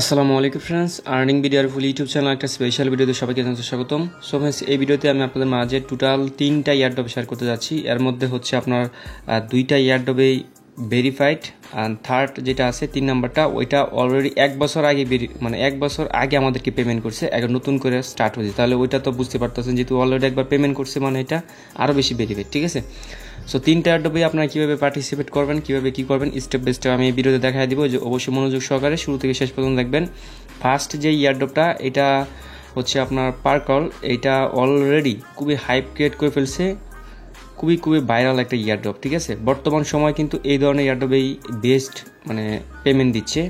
আসসালামু আলাইকুম friends, earning ভিডিওর ফুল ইউটিউব চ্যানেল একটা স্পেশাল ভিডিওতে সবাইকে জানাতে স্বাগতম। সো ফ্রেন্ডস, এই ভিডিওতে আমি আপনাদের মাঝে টোটাল 3টা ইয়ারড্রপ শেয়ার করতে যাচ্ছি। এর মধ্যে হচ্ছে আপনার 2টা ইয়ারড্রপেই ভেরিফাইড, আর থার্ড যেটা আছে 3 নাম্বারটা ওইটা অলরেডি 1 বছর আগে মানে 1 বছর আগে আমাদেরকে পেমেন্ট করছে, এখন নতুন করে স্টার্ট হয়েছে। তাহলে ওইটা তো বুঝতে পারতেছেন, যেহেতু অলরেডি একবার পেমেন্ট করছে মানে এটা আরও বেশি ভেরিফাইড, ঠিক আছে। সো 3টা ইয়ারড্রপে আপনারা কীভাবে পার্টিসিপেট করবেন, কীভাবে কী করবেন স্টেপ বাই স্টেপ আমি এই ভিডিওতে দেখাই দিব, যে অবশ্যই মনোযোগ সহকারে শুরু থেকে শেষ পর্যন্ত দেখবেন। ফার্স্ট যে ইয়ারড্রপটা এটা হচ্ছে আপনার পার্কল, এটা অলরেডি খুবই হাইপ ক্রিয়েট করে ফেলছে, খুবই ভাইরাল একটা ইয়ারড্রপ, ঠিক আছে। বর্তমান সময় কিন্তু এই ধরনের ইয়ারড্রপেই বেস্ট মানে পেমেন্ট দিচ্ছে।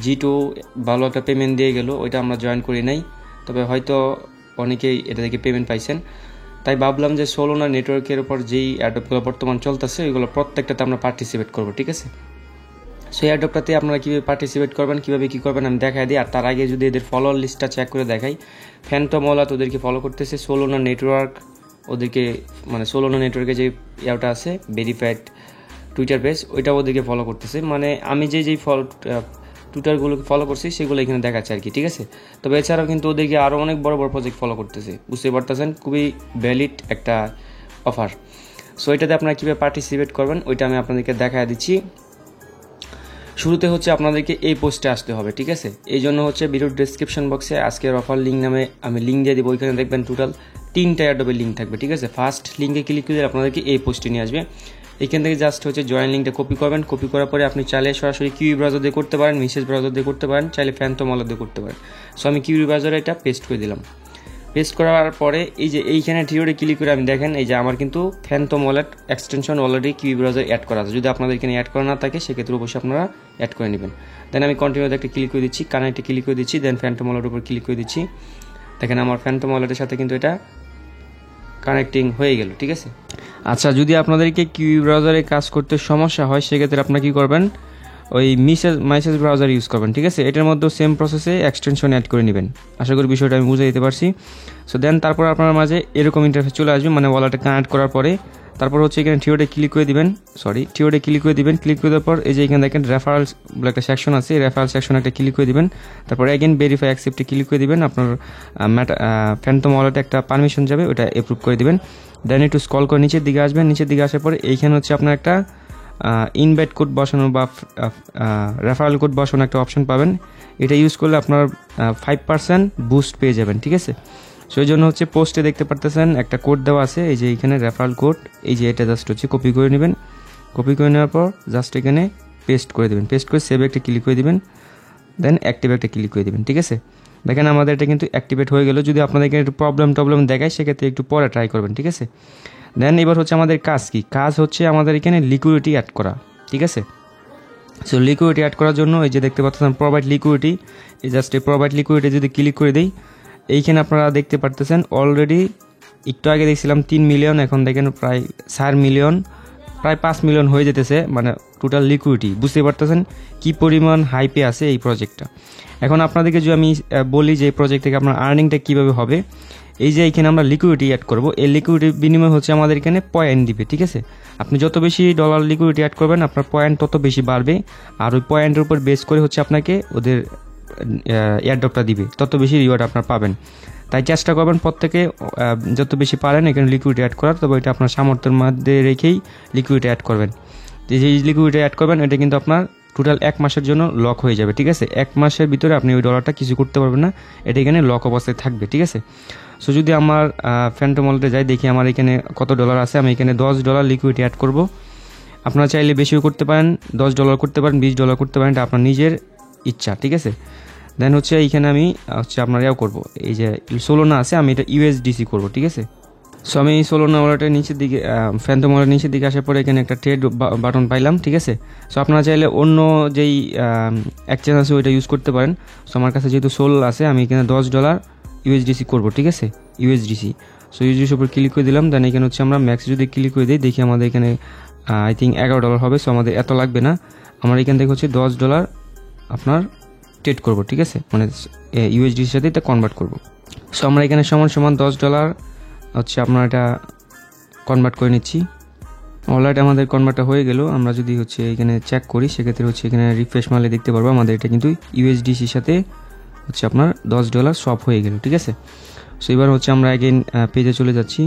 G2 ভালো একটা পেমেন্ট দিয়ে গেল, ওইটা আমরা জয়েন করি নাই, তবে হয়তো অনেকেই এটা থেকে পেমেন্ট পাইছেন। তাই ভাবলাম যে সোলোনা নেটওয়ার্কের উপর যেই অ্যাডপগুলো বর্তমান চলতেছে ওইগুলো প্রত্যেকটাতে আমরা পার্টিসিপেট করবো, ঠিক আছে। সো এই অ্যাডপটাতে আপনারা কীভাবে পার্টিসিপেট করবেন, কীভাবে কী করবেন আমি দেখাই দিই। আর তার আগে যদি এদের ফলোয়ার লিস্টটা চেক করে দেখাই, ফ্যান্টম ওয়ালাত ওদেরকে ফলো করতেছে, সোলোনা নেটওয়ার্ক ওদেরকে মানে সোলোনা নেটওয়ার্কে যে ইয়াটা আছে ভেরিফাইড টুইটার পেজ ওইটা ওদেরকে ফলো করতেছে। মানে আমি যেই টুইটারগুলোকে ফলো করছি সেগুলো এখানে দেখাচ্ছে আর কি, ঠিক আছে। তবে এছাড়াও কিন্তু ওদেরকে আরও অনেক বড় বড় প্রজেক্ট ফলো করতেছে, বুঝতে পারতেছেন, খুবই ভ্যালিড একটা অফার। সো এটাতে আপনারা কীভাবে পার্টিসিপেট করবেন ওইটা আমি আপনাদেরকে দেখা দিচ্ছি। শুরুতে হচ্ছে আপনাদেরকে এই পোস্টে আসতে হবে, ঠিক আছে। এই জন্য হচ্ছে ভিডিওর ডেসক্রিপশন বক্সে আজকের অফার লিঙ্ক নামে আমি লিঙ্ক দিয়ে দেবো, ওইখানে দেখবেন টোটাল 3টা অ্যাডোবের লিঙ্ক থাকবে, ঠিক আছে। ফার্স্ট লিঙ্কে ক্লিক করে আপনাদেরকে এই পোস্টে নিয়ে আসবে। এখান থেকে জাস্ট হচ্ছে জয়েন লিঙ্কটা কপি করবেন, কপি করার পরে আপনি চাইলে সরাসরি কিউই ব্রাউজার দিয়ে করতে পারেন, মেসেজ ব্রাউজার দিয়ে করতে পারেন, চাইলে ফ্যান্টম ওয়ালেট দিয়ে করতে পারেন। সো আমি কিউই ব্রাউজারে এটা পেস্ট করে দিলাম। পেস্ট করার পরে এই যে এইখানে থিওরি ক্লিক করে আমি দেখেন এই যে আমার কিন্তু Phantom wallet extension already Kiwi browser add করা আছে। যদি আপনাদের এখানে অ্যাড করা না থাকে সেক্ষেত্রে অবশ্যই আপনারা অ্যাড করে নেবেন। দেন আমি কন্টিনিউতে একটা ক্লিক করে দিচ্ছি, কানেক্টে ক্লিক করে দিচ্ছি, দেন ফ্যান্টম ওয়ালেটের উপর ক্লিক করে দিচ্ছি। দেখেন আমার ফ্যান্টম ওয়ালেটের সাথে কিন্তু এটা কানেক্টিং হয়ে গেল, ঠিক আছে। আচ্ছা, যদি আপনাদেরকে কিউই ব্রাউজারে কাজ করতে সমস্যা হয় সেক্ষেত্রে আপনারা কী করবেন, ওই মেসেজ ব্রাউজার ইউজ করবেন, ঠিক আছে। এটার মধ্যেও সেম প্রসেসে এক্সটেনশন অ্যাড করে নেবেন। আশা করি বিষয়টা আমি বুঝে দিতে পারছি। সো দেন তারপর আপনার মাঝে এরকম ইন্টারফেস চলে আসবে, মানে ওয়ালেটে কানেক্ট করার পরে তারপর হচ্ছে এখানে থিওডে ক্লিক করে দিবেন, ক্লিক করে দেওয়ার পর এই যে এখানে দেখেন রেফারেলস বলে একটা সেকশন আছে, রেফারেল সেকশন একটা ক্লিক করে দিবেন। তারপর অ্যাগেন ভেরিফাই অ্যাকসেপ্টে ক্লিক করে দিবেন, আপনার ফ্যান্টম ওয়ালেটে একটা পারমিশন যাবে, ওটা অ্যাপ্রুভ করে দিবেন। দেন একটু স্ক্রল করে নিচের দিকে আসবেন, নিচের দিকে আসার পরে এইখানে হচ্ছে আপনার একটা ইনভাইট কোড বসানো বা রেফারেল কোড বসানো একটা অপশন পাবেন। এটা ইউজ করলে আপনার 5% বুস্ট পেয়ে যাবেন, ঠিক আছে। সেই জন্য হচ্ছে পোস্টে দেখতে পারতেছেন একটা কোড দেওয়া আছে, এই যে এখানে রেফারেল কোড, এই যে এটা জাস্ট হচ্ছে কপি করে নেবেন। কপি করে নেওয়ার পর জাস্ট এখানে পেস্ট করে দেবেন, পেস্ট করে সেভ একটা ক্লিক করে দিবেন, দেন অ্যাক্টিভ একটা ক্লিক করে দিবেন, ঠিক আছে। দেখেন আমাদের এটা কিন্তু অ্যাক্টিভেট হয়ে গেল। যদি আপনাদের এখানে একটু প্রবলেম দেখায় সেক্ষেত্রে একটু পরে ট্রাই করবেন, ঠিক আছে। দেন এবার হচ্ছে আমাদের কাজ কি, কাজ হচ্ছে আমাদের এখানে লিকুইডিটি অ্যাড করা, ঠিক আছে। সো লিকুইডিটি অ্যাড করার জন্য এই যে দেখতে পাচ্ছেন প্রোভাইড লিকুইডিটি, এই জাস্ট এই প্রোভাইড লিকুইডিটি যদি ক্লিক করে দিই, এইখানে আপনারা দেখতে পারতেছেন অলরেডি একটু আগে দেখছিলাম 3 মিলিয়ন, এখন দেখেন প্রায় 4 মিলিয়ন, প্রায় 5 মিলিয়ন হয়ে যেতেছে, মানে টোটাল লিকুইডিটি। বুঝতে পারতেছেন কি পরিমাণ হাইপে আছে এই প্রজেক্টটা। এখন আপনাদেরকে যদি আমি বলি যে এই প্রজেক্ট থেকে আপনার আর্নিংটা কীভাবে হবে, এই যে এখানে আমরা লিকুইডিটি অ্যাড করব, এই লিকুইডিটির বিনিময় হচ্ছে আমাদের এখানে পয়েন্ট দিবে, ঠিক আছে। আপনি যত বেশি ডলার লিকুইডিটি অ্যাড করবেন আপনার পয়েন্ট তত বেশি বাড়বে, আর ওই পয়েন্টের উপর বেস করে হচ্ছে আপনাকে ওদের এয়ারড্রপটা দিবে, তত বেশি রিওয়ার্ড আপনার পাবেন। তাই চেষ্টা করবেন প্রত্যেকে যত বেশি পারেন এখানে লিকুইডিটি অ্যাড করার, তবে এটা আপনার সামর্থ্যের মধ্যে রেখেই লিকুইডিটি অ্যাড করবেন। যে লিকুইডিটি অ্যাড করবেন এটা কিন্তু আপনার টোটাল 1 মাসের জন্য লক হয়ে যাবে, ঠিক আছে। 1 মাসের ভিতরে আপনি ওই ডলারটা কিছু করতে পারবেন না, এটা এখানে লক অবস্থায় থাকবে, ঠিক আছে। সো যদি আমার ফ্যান্টম ওয়ালেটে যাই, দেখি আমার এখানে কত ডলার আছে। আমি এখানে $10 লিকুইডিটি অ্যাড করব। আপনারা চাইলে বেশিও করতে পারেন, $10 করতে পারেন, $20 করতে পারেন, এটা আপনার নিজের ইচ্ছা, ঠিক আছে। দেন হচ্ছে এইখানে আমি হচ্ছে আপনার করবো, এই যে সোলোনা আছে আমি এটা USDC করব, ঠিক আছে। সো আমি সোলোনা ওয়ালেটের নিচের দিকে ফ্যান্টম ওয়ালেটের নিচের দিকে আসার পরে এখানে একটা ট্রেড বাটন পাইলাম, ঠিক আছে। সো আপনারা চাইলে অন্য যেই এক্সচেঞ্জ আছে ওইটা ইউজ করতে পারেন। সো আমার কাছে যেহেতু সোল আছে আমি এখানে $10 USDC করব, ঠিক আছে, USDC। সো USDC উপর ক্লিক করে দিলাম। দেন এখানে হচ্ছে আমরা ম্যাক্স যদি ক্লিক করে দিই, দেখি আমাদের এখানে আই থিঙ্ক $11 হবে। সো আমাদের এত লাগবে না, আমার এখান থেকে হচ্ছে $10 আপনার ট্রেড করব, ঠিক আছে, মানে USDCর সাথে এটা কনভার্ট করব। সো আমরা এখানে সমান $10 হচ্ছে আপনার এটা কনভার্ট করে নিচ্ছি। অলরাইট আমাদের কনভার্টটা হয়ে গেল। আমরা যদি হচ্ছে এখানে চেক করি সেক্ষেত্রে হচ্ছে এখানে রিফ্রেশ মারলে দেখতে পারবো আমাদের এটা কিন্তু ইউএসডিসির সাথে হচ্ছে আপনার $10 সব হয়ে গেল, ঠিক আছে। সো এবার হচ্ছে আমরা এগেইন পেজে চলে যাচ্ছি।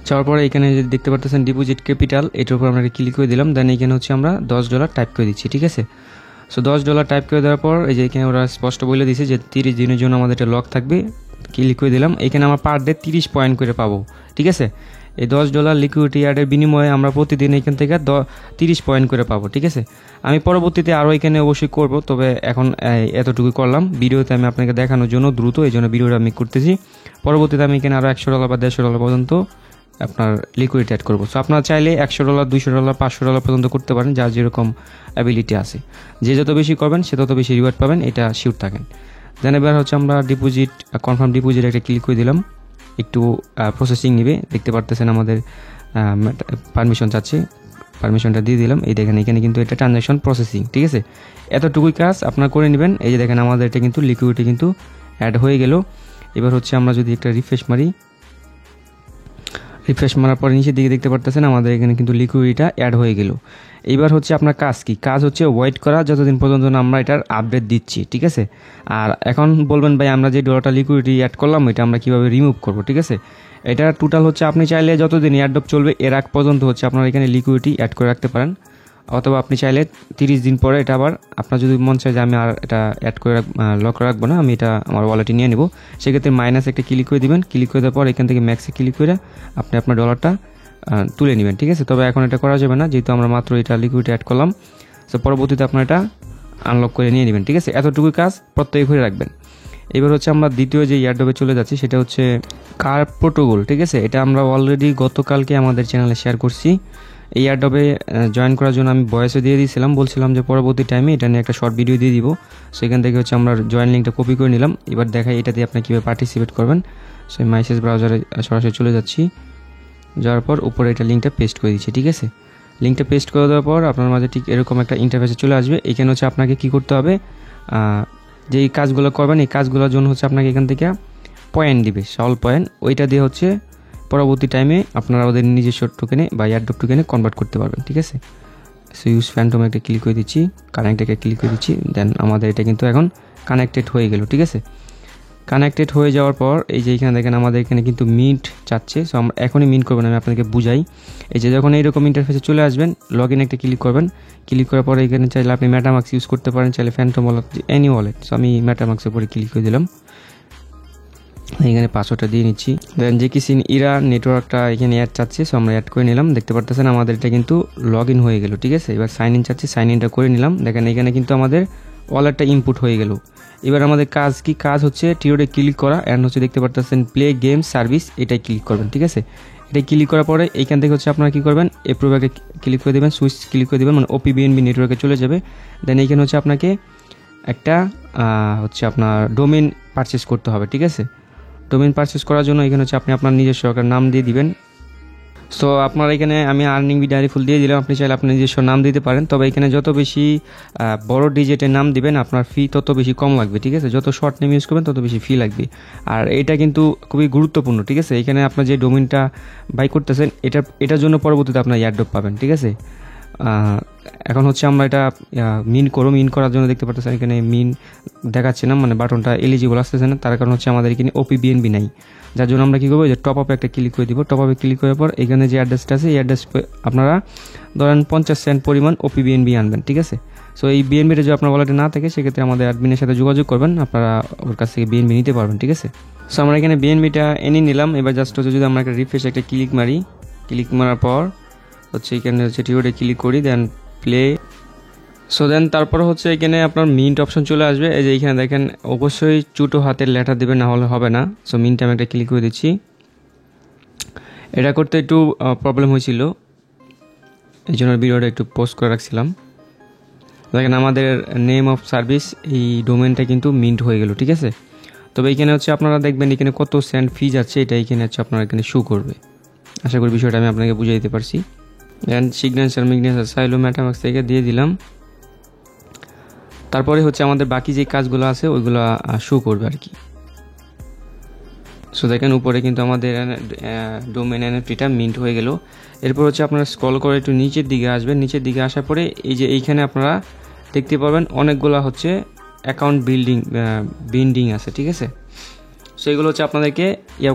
যাওয়ার পরে এখানে যদি দেখতে পারতেছেন ডিপোজিট ক্যাপিটাল, এটার উপর আমরা ক্লিক করে দিলাম। দেন এখানে হচ্ছে আমরা $10 টাইপ করে দিচ্ছি, ঠিক আছে। সো $10 টাইপ করে দেওয়ার পর এই যে এখানে ওরা স্পষ্ট বলে দিয়েছে যে 30 দিনের জন্য আমাদের এটা লক থাকবে। ক্লিক করে দিলাম। এখানে আমরা পার ডে 30 পয়েন্ট করে পাবো, ঠিক আছে। এই $10 লিকুইডিটি অ্যাডের বিনিময়ে আমরা প্রতিদিন এখান থেকে 30 পয়েন্ট করে পাবো, ঠিক আছে। আমি পরবর্তীতে আরও এখানে অবশ্যই করব, তবে এখন এতটুকু করলাম ভিডিওতে আমি আপনাকে দেখানোর জন্য দ্রুত, এই জন্য ভিডিওটা আমি করতেছি। পরবর্তীতে আমি এখানে আরও $100 বা $150 পর্যন্ত আপনার লিকুইডিটি অ্যাড করবো। সো আপনারা চাইলে $100, $200, $500 পর্যন্ত করতে পারেন, যার যেরকম অ্যাবিলিটি আছে। যে যত বেশি করবেন সে তত বেশি রিওয়ার্ড পাবেন, এটা শিওর থাকেন। দেন এবার হচ্ছে আমরা ডিপোজিট কনফার্ম ডিপোজিট একটা ক্লিক করে দিলাম। একটু প্রসেসিং নেবে, দেখতে পারতেছেন আমাদের পারমিশন চাচ্ছে, পারমিশনটা দিয়ে দিলাম। এই দেখেন এখানে কিন্তু এটা ট্রানজ্যাকশন প্রসেসিং, ঠিক আছে। এতটুকুই কাজ আপনারা করে নেবেন। এই যে দেখেন আমাদের এটা কিন্তু লিকুইডিটি কিন্তু অ্যাড হয়ে গেল। এবার হচ্ছে আমরা যদি একটা রিফ্রেশ মারি, রিফ্রেশ মারার পরে নিচের দিকে দেখতে পারতেছেন আমাদের এখানে কিন্তু লিকুইডিটা অ্যাড হয়ে গেল। এইবার হচ্ছে আপনার কাজ কি? কাজ হচ্ছে ওয়েট করা যতদিন পর্যন্ত না আমরা এটার আপডেট দিচ্ছি, ঠিক আছে। আর এখন বলবেন ভাই আমরা যে $1 লিকুইডিটি অ্যাড করলাম এটা আমরা কীভাবে রিমুভ করব, ঠিক আছে। এটা টোটাল হচ্ছে আপনি চাইলে যতদিন এয়ারড্রপ চলবে এর আগ পর্যন্ত হচ্ছে আপনার এখানে লিকুইডিটি অ্যাড করে রাখতে পারেন, অথবা আপনি চাইলে 30 দিন পরে এটা আবার আপনার যদি মন চায় যে আমি আর এটা অ্যাড করে লক রাখবো না, আমি এটা আমার ওয়ালেটে নিয়ে নেব, সেক্ষেত্রে মাইনাস একটা ক্লিক করে দিবেন। ক্লিক করে দেওয়ার পর এখান থেকে ম্যাক্সে ক্লিক করে আপনি আপনার ডলারটা তুলে নেবেন, ঠিক আছে। তবে এখন এটা করা যাবে না, যেহেতু আমরা মাত্র এটা লিকুইডিটি অ্যাড করলাম। সো পরবর্তীতে আপনার এটা আনলক করে নিয়ে নেবেন, ঠিক আছে। এতটুকুই কাজ প্রত্যেক করে রাখবেন। এবার হচ্ছে আমরা দ্বিতীয় যে এয়ারড্রপে চলে যাচ্ছি, সেটা হচ্ছে কার্ভ প্রোটোকল, ঠিক আছে। এটা আমরা অলরেডি গতকালকে আমাদের চ্যানেলে শেয়ার করছি। এই এয়ারড্রপে জয়েন করার জন্য আমি ভয়েসে দিয়ে দিয়েছিলাম, বলছিলাম যে পরবর্তী টাইমে এটা নিয়ে একটা শর্ট ভিডিও দিয়ে দিব। সেখান থেকে হচ্ছে আমরা জয়েন লিঙ্কটা কপি করে নিলাম। এবার দেখাই এটা দিয়ে আপনি কীভাবে পার্টিসিপেট করবেন। সো মাইসেজ ব্রাউজারে সরাসরি চলে যাচ্ছি। যাওয়ার পর উপরে এটা লিঙ্কটা পেস্ট করে দিচ্ছি, ঠিক আছে। লিঙ্কটা পেস্ট করে দেওয়ার পর আপনার মাঝে ঠিক এরকম একটা ইন্টারফেসে চলে আসবে। এখানে হচ্ছে আপনাকে কী করতে হবে, যে এই কাজগুলো করবেন এই কাজগুলোর জন্য হচ্ছে আপনাকে এখান থেকে পয়েন্ট দিবে, সকল পয়েন্ট, ওইটা দিয়ে হচ্ছে পরবর্তী টাইমে আপনারা ওদের নিজস্ব টোকেনে বা এয়ারড্রপ টোকেনে কনভার্ট করতে পারবেন, ঠিক আছে। সো ইউজ ফ্যান্টম একটা ক্লিক করে দিচ্ছি, কানেক্টে ক্লিক করে দিচ্ছি। দেন আমাদের এটা কিন্তু এখন কানেক্টেড হয়ে গেল, ঠিক আছে। কানেক্টেড হয়ে যাওয়ার পর এই যে এখানে দেখেন আমাদের এখানে কিন্তু মিন্ট চাচ্ছে। সো আমরা এখনই মিন্ট করবেন, আমি আপনাকে বুঝাই। এই যে যখন এইরকম ইন্টারফেসে চলে আসবেন, লগ ইন একটা ক্লিক করবেন। ক্লিক করার পরে এখানে চাইলে আপনি মেটামাক্স ইউজ করতে পারেন, চাইলে Phantom wallet, any wallet. So আমি মেটামাক্সের উপরে ক্লিক করে দিলাম। এখানে পাসওয়ার্ডটা দিয়ে নিচ্ছি। দেন যে কি সিন ইরা নেটওয়ার্কটা এখানে অ্যাড চাচ্ছে, সো আমরা অ্যাড করে নিলাম। দেখতে পারতেছেন আমাদের এটা কিন্তু লগ ইন হয়ে গেল, ঠিক আছে। এবার সাইন ইন চাচ্ছে, সাইন ইনটা করে নিলাম। দেখেন এখানে কিন্তু আমাদের ওয়ালেটটা ইনপুট হয়ে গেল। এবার আমাদের কাজ কি? কাজ হচ্ছে টিওডে ক্লিক করা অ্যান্ড হচ্ছে দেখতে পারতেছেন প্লে গেম সার্ভিস, এটাই ক্লিক করবেন, ঠিক আছে। এটা ক্লিক করার পরে এইখান থেকে হচ্ছে আপনারা কী করবেন, এপ্রুভাকে ক্লিক করে দেবেন, সুইচ ক্লিক করে দেবেন, মানে OPBNB নেটওয়ার্কে চলে যাবে। দেন এইখানে হচ্ছে আপনাকে একটা হচ্ছে আপনার ডোমেইন পারচেস করতে হবে, ঠিক আছে। ডোমেইন পারচেস করার জন্য এখানে হচ্ছে আপনি আপনার নিজস্ব একটা নাম দিয়ে দিবেন। সো আপনার এখানে আমি আর্নিং বি ডায়েরি ফুল দিয়ে দিলাম, আপনি চাইলে আপনার নিজস্ব নাম দিতে পারেন। তবে এখানে যত বেশি বড় ডিজিটের নাম দিবেন আপনার ফি তত বেশি কম লাগবে, ঠিক আছে। যত শর্ট নেম ইউজ করবেন তত বেশি ফি লাগবে। আর এটা কিন্তু খুবই গুরুত্বপূর্ণ, ঠিক আছে। এখানে আপনার যে ডোমেইনটা বাই করতেছেন এটার জন্য পরবর্তীতে আপনার এয়ারড্রপ পাবেন, ঠিক আছে। এখন হচ্ছে আমরা এটা মিন করার জন্য দেখতে পাচ্ছেন এখানে মিন দেখাচ্ছে না, মানে বাটনটা এলিজিবল আসতেছে না। তার কারণ হচ্ছে আমাদের এখানে OPBNB নাই, যার জন্য আমরা কী করবো, যে টপ আপে একটা ক্লিক করে দিব। টপ আপে ক্লিক করার পর এখানে যে অ্যাড্রেসটা আছে এই অ্যাড্রেস আপনারা ধরেন 50 সেন্ট পরিমাণ OPBNB আনবেন, ঠিক আছে। সো এই BNBটা যদি আপনার ওয়ালেটে না থাকে সেক্ষেত্রে আমাদের অ্যাডমিনের সাথে যোগাযোগ করবেন, আপনারা ওর কাছ থেকে BNB নিতে পারবেন, ঠিক আছে। সো আমরা এখানে BNBটা এনে নিলাম। এবার জাস্ট হচ্ছে যদি আমরা একটা রিফ্রেশ একটা ক্লিক মারি, ক্লিক মারার পর হচ্ছে এখানে হচ্ছে টিওডে ক্লিক করি, দেন প্লে। সো দেন তারপর হচ্ছে এখানে আপনার মিন্ট অপশন চলে আসবে। এই যে এখানে দেখেন অবশ্যই ছোটো হাতের লেটার দেবেন, না হলে হবে না। সো মিন্ট আমি একটা ক্লিক করে দিচ্ছি। এটা করতে একটু প্রবলেম হয়েছিল, এই জন্য ভিডিওটা একটু পোস্ট করে রাখছিলাম। দেখেন আমাদের নেম অফ সার্ভিস এই ডোমেনটা কিন্তু মিন্ট হয়ে গেল, ঠিক আছে। তবে এখানে হচ্ছে আপনারা দেখবেন এখানে কত সেন্ট ফি যাচ্ছে, এটা এখানে হচ্ছে আপনারা এখানে শো করবে। আশা করি বিষয়টা আমি আপনাকে বুঝিয়ে দিতে পারছি। দেন সিগনেচার সাইলো মেটামাক্স থেকে দিয়ে দিলাম। তারপরে হচ্ছে আমাদের বাকি যে কাজগুলো আছে ওইগুলো শো করবে আর কি। সো দেখেন উপরে কিন্তু আমাদের ডোমেন এনএফটিটা মিন্ট হয়ে গেল। এরপর হচ্ছে আপনারা স্ক্রল করে একটু নিচের দিকে আসবেন। নিচের দিকে আসার পরে এই যে এইখানে আপনারা দেখতে পারবেন অনেকগুলো হচ্ছে অ্যাকাউন্ট বিল্ডিং আছে, ঠিক আছে। সো এগুলো হচ্ছে আপনাদেরকে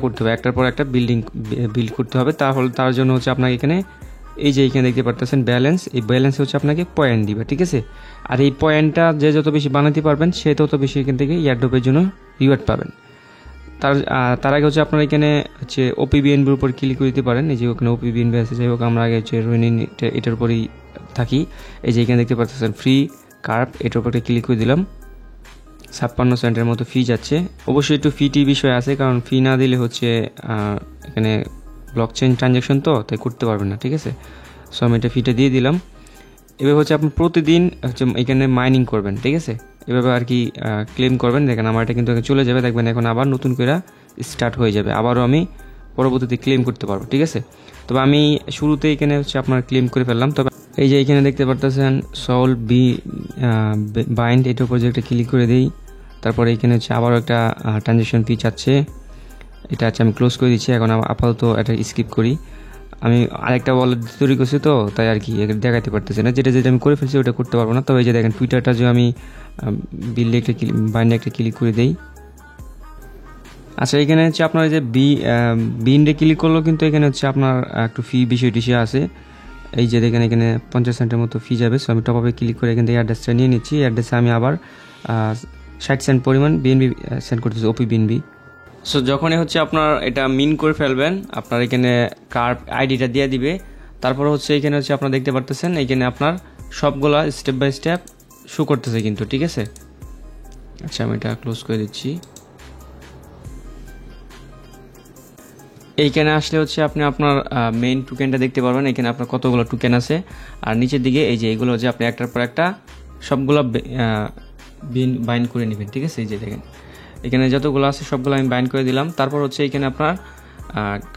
করতে হবে, একটার পর একটা বিল্ড করতে হবে। তার জন্য হচ্ছে আপনাকে এখানে এই যে এইখানে দেখতে পারতেছেন ব্যালেন্স, এই ব্যালেন্স হচ্ছে আপনাকে পয়েন্ট দিবে, ঠিক আছে। আর এই পয়েন্টটা যে যত বেশি বানাতে পারবেন সে তত বেশি এখান থেকে এয়ারড্রপের জন্য রিওয়ার্ড পাবেন। তার আগে হচ্ছে আপনারা এখানে হচ্ছে ওপিবিএনবির উপর ক্লিক করে দিতে পারেন। এই যে ওখানে ওপিবিএনবি আছে, যাই হোক আমরা আগে হচ্ছে রোনিন এটার উপরেই থাকি। এই যে এখানে দেখতে পাচ্ছেন ফ্রি কার্ভ, এটার উপরে ক্লিক করে দিলাম। 56 সেন্টের মতো ফি যাচ্ছে। অবশ্যই একটু ফিটি বিষয় আছে, কারণ ফি না দিলে হচ্ছে এখানে ব্লকচেইন ট্রানজ্যাকশন তো তাই করতে পারবেন না, ঠিক আছে। সো আমি এটা ফিটা দিয়ে দিলাম। এভাবে হচ্ছে আপনি প্রতিদিন হচ্ছে এখানে মাইনিং করবেন, ঠিক আছে। এভাবে আর কি ক্লেম করবেন। দেখেন আমার এটা কিন্তু চলে যাবে, দেখবেন এখন আবার নতুন করে স্টার্ট হয়ে যাবে, আবারও আমি পরবর্তীতে ক্লেম করতে পারবো, ঠিক আছে। তবে আমি শুরুতে এখানে হচ্ছে আপনার ক্লেম করে ফেললাম। তবে এই যে এখানে দেখতে পারতেছেন সল বাইন্ড, এটার উপর যে একটা ক্লিক করে দিই। তারপরে এখানে হচ্ছে আবারও একটা ট্রানজ্যাকশন ফি চাচ্ছে, এটা হচ্ছে আমি ক্লোজ করে দিচ্ছি। এখন আপাতত এটা স্কিপ করি। আমি আরেকটা ওয়ালেট তৈরি করছি তো তাই আর কি দেখাতে পারতেছি না, যেটা আমি করে ফেলছি ওটা করতে পারবো না। তবে এই যে দেখেন টুইটারটা যে আমি বাইন্ডে একটা ক্লিক করে দিই। আচ্ছা, এখানে হচ্ছে আপনার যে বিন্ডে ক্লিক করলেও কিন্তু এখানে হচ্ছে আপনার একটু ফি বিষয় আছে। এই যে দেখেন এখানে 50 সেন্টের মতো ফি যাবে। সো আমি টপ আপে ক্লিক করে এখান থেকে অ্যাড্রেসটা নিয়ে নিচ্ছি। অ্যাড্রেসে আমি আবার 60 সেন্ট পরিমাণ বিএনবি সেন্ড করতেছি, ওপি বিএনবি। সো যখনই হচ্ছে আপনার এটা মিন করে ফেলবেন, আপনার এখানে কার্ভ আইডিটা দিয়ে দিবে। তারপর হচ্ছে এখানে হচ্ছে আপনারা দেখতে পারতেছেন এখানে আপনার সবগুলা স্টেপ বাই স্টেপ শো করতেছে কিন্তু, ঠিক আছে। আচ্ছা, আমি এটা ক্লোজ করে দিচ্ছি। এইখানে আসলে হচ্ছে আপনি আপনার মেইন টোকেনটা দেখতে পারবেন। এখানে আপনার কতগুলো টোকেন আছে, আর নিচের দিকে এই যে এগুলো হচ্ছে আপনি একটার পর একটা সবগুলো বাইন্ড করে নেবেন, ঠিক আছে। এই যে দেখেন এখানে যতগুলো আছে সবগুলো আমি বাইন্ড করে দিলাম। তারপর হচ্ছে এখানে আপনার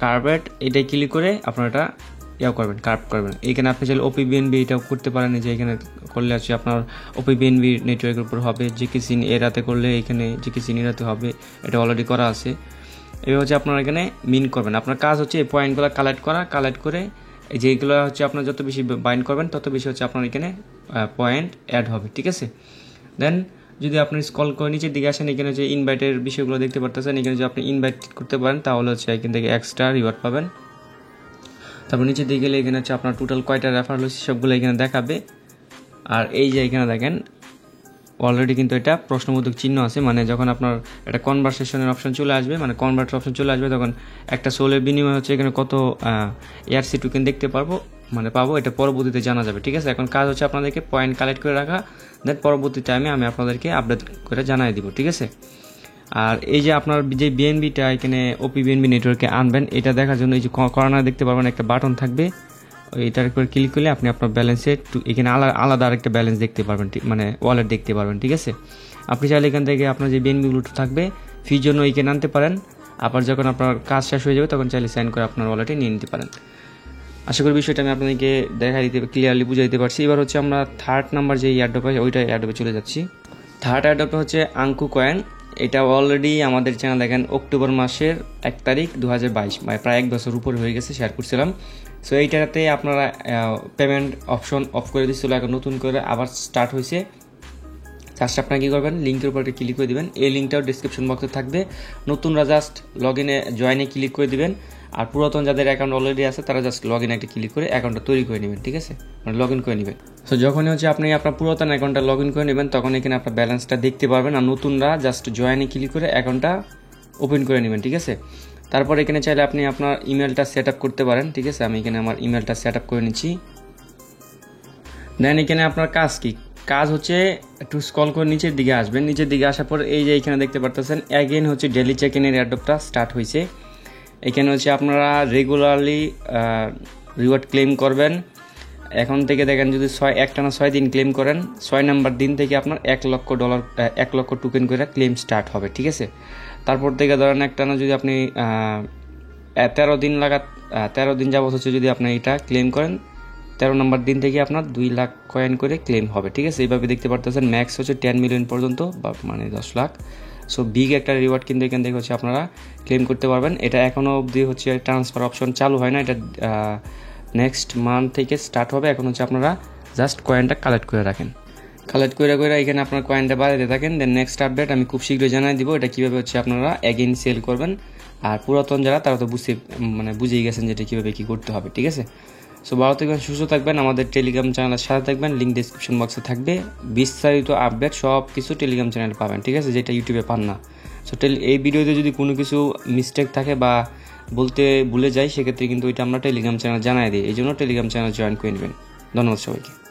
কার্ভেট এটাই ক্লিক করে আপনার এটা করবেন, কার্ভ করবেন। এখানে আপনি চাইলে ওপিবিএনবি এটাও করতে পারেন। যে এখানে করলে হচ্ছে আপনার ওপিবিএনবি নেটওয়ার্কের উপর হবে, জিকেসিন এরাতে করলে এখানে জিকেসিন এরাতে হবে, এটা অলরেডি করা আছে। এবার হচ্ছে আপনারা এখানে মিন করবেন। আপনার কাজ হচ্ছে এই পয়েন্টগুলো কালেক্ট করে যেগুলো হচ্ছে আপনার যত বেশি বাইন্ড করবেন তত বেশি হচ্ছে আপনার এখানে পয়েন্ট অ্যাড হবে, ঠিক আছে। দেন যদি আপনি স্ক্রল করে নিচের দিকে আসেন, এখানে যে ইনভাইটের বিষয়গুলো দেখতে পারতেছেন। এখানে যদি আপনি ইনভাইট করতে পারেন তাহলে হচ্ছে এখান থেকে এক্সট্রা রিওয়ার্ড পাবেন। তারপর নিচের দিকে গেলে এখানে হচ্ছে আপনার টোটাল কয়টা রেফার হয়েছে সবগুলো এখানে দেখাবে। আর এই যে এখানে দেখেন অলরেডি কিন্তু এটা প্রশ্নবোধক চিহ্ন আছে, মানে যখন আপনার একটা কনভারসেশনের অপশন চলে আসবে, মানে কনভার্টার অপশন চলে আসবে, তখন একটা সোলের বিনিময়ে হচ্ছে এখানে কত এআরসি টোকেন দেখতে পাবো, এটা পরবর্তীতে জানা যাবে, ঠিক আছে। এখন কাজ হচ্ছে আপনাদেরকে পয়েন্ট কালেক্ট করে রাখা, দেন পরবর্তী টাইমে আমি আপনাদেরকে আপডেট করে জানাই দিব, ঠিক আছে। আর এই যে আপনার যে বিএনবিটা এখানে ওপি বিএনবি নেটওয়ার্কে আনবেন, এটা দেখার জন্য এই যে কর্নার দেখতে পারবেন একটা বাটন থাকবে, এটার উপর ক্লিক করলে আপনি আপনার ব্যালেন্সে এখানে আলাদা আরেকটা ব্যালেন্স দেখতে পারবেন, মানে ওয়ালেট দেখতে পারবেন, ঠিক আছে। আপনি চাইলে এখান থেকে আপনার যে বিএনবিগুলো থাকবে ফির জন্য এখানে আনতে পারেন। আবার যখন আপনার কাজ শেষ হয়ে যাবে তখন চাইলে সাইন করে আপনার ওয়ালেটে নিয়ে নিতে পারেন। আশা করি বিষয়টা আমি আপনাদেরকে ক্লিয়ারলি বুঝাই দিতে পারছি। এবার হচ্ছে আমরা থার্ড নাম্বার যে এয়ারড্রপ আছে ওইটা এয়ারড্রপে চলে যাচ্ছি। থার্ড এয়ারড্রপটা হচ্ছে আঙ্কু কয়েন। এটা অলরেডি আমাদের চ্যানেল দেখেন অক্টোবর মাসের 1 তারিখ 2022, মানে প্রায় 1 বছর উপরে হয়ে গেছে, শেয়ার করছিলাম। সো এইটাতে আপনারা পেমেন্ট অপশন অফ করে দিচ্ছিল, এখন নতুন করে আবার স্টার্ট হয়েছে। জাস্ট আপনারা কী করবেন, লিঙ্কের উপর ক্লিক করে দিবেন। এই লিঙ্কটাও ডিসক্রিপশন বক্সে থাকবে। নতুনরা জাস্ট জয়েনে ক্লিক করে দিবেন, আর পুরাতন যাদের অ্যাকাউন্ট অলরেডি আছে তারা জাস্ট লগইনে একটা ক্লিক করে অ্যাকাউন্টটা তৈরি করে নেবেন, ঠিক আছে, মানে লগ ইন করে নেবেন। সো যখনই হচ্ছে আপনি আপনার পুরাতন অ্যাকাউন্টটা লগ ইন করে নেবেন তখন এখানে আপনার ব্যালেন্সটা দেখতে পারবেন, আর নতুনরা জাস্ট জয়েনে ক্লিক করে অ্যাকাউন্টটা ওপেন করে নেবেন, ঠিক আছে। তারপর এখানে চাইলে আপনি আপনার ইমেলটা সেট আপ করতে পারেন, ঠিক আছে। আমি এখানে আমার ইমেলটা সেট আপ করে নিচ্ছি। দেন এখানে আপনার কাজ হচ্ছে একটু স্ক্রল করে নিচের দিকে আসবেন। নিচের দিকে আসার পর এই যে এখানে দেখতে পারতেছেন অ্যাগেন হচ্ছে ডেইলি চেক ইনের এয়ারড্রপটা স্টার্ট হয়েছে। এখানে হচ্ছে আপনারা রেগুলারলি রিওয়ার্ড ক্লেম করবেন। এখন থেকে দেখেন যদি একটানা 6 দিন ক্লেম করেন, 6 নাম্বার দিন থেকে আপনার $1 লক্ষ টোকেন করে ক্লেম স্টার্ট হবে, ঠিক আছে। তারপর থেকে ধরেন একটানা যদি আপনি 13 দিন যাবত হচ্ছে যদি আপনি এটা ক্লেম করেন, 13 নম্বর দিন থেকে আপনার 2 লাখ কয়েন করে ক্লেম হবে, ঠিক আছে। এইভাবে দেখতে পারতেছেন ম্যাক্স হচ্ছে 10 মিলিয়ন পর্যন্ত, বা মানে 10 লাখ। সো বিগ একটা রিওয়ার্ড কিন্তু এখান থেকে হচ্ছে আপনারা ক্লেম করতে পারবেন। এটা এখনও অবধি হচ্ছে ট্রান্সফার অপশন চালু হয় না, এটা নেক্সট মান্থ থেকে স্টার্ট হবে। এখন হচ্ছে আপনারা জাস্ট কয়েনটা কালেক্ট করে রাখেন, কালেক্ট করে এখানে আপনার কয়েনটা বাড়াতে থাকেন। দেন নেক্সট আপডেট আমি খুব শীঘ্রই জানাই দিব এটা কীভাবে হচ্ছে আপনারা অ্যাগেইন সেল করবেন। আর পুরাতন যারা তারা তো বুঝেই গেছেন যেটা কীভাবে কী করতে হবে, ঠিক আছে। সো ভালো থাকবেন, সুস্থ থাকবেন, আমাদের টেলিগ্রাম চ্যানেলের সাথে থাকবেন, লিঙ্ক ডিসক্রিপশন বক্সে থাকবে। বিস্তারিত আপডেট সব কিছু টেলিগ্রাম চ্যানেলে পাবেন, ঠিক আছে, যেটা ইউটিউবে পান না। সো এই ভিডিওতে যদি কোনো কিছু মিস্টেক থাকে বা বলতে ভুলে যাই, সেক্ষেত্রে কিন্তু ওইটা আমরা টেলিগ্রাম চ্যানেল জানাই দিই, এই জন্য টেলিগ্রাম চ্যানেল জয়েন করে নেবেন। ধন্যবাদ সবাইকে।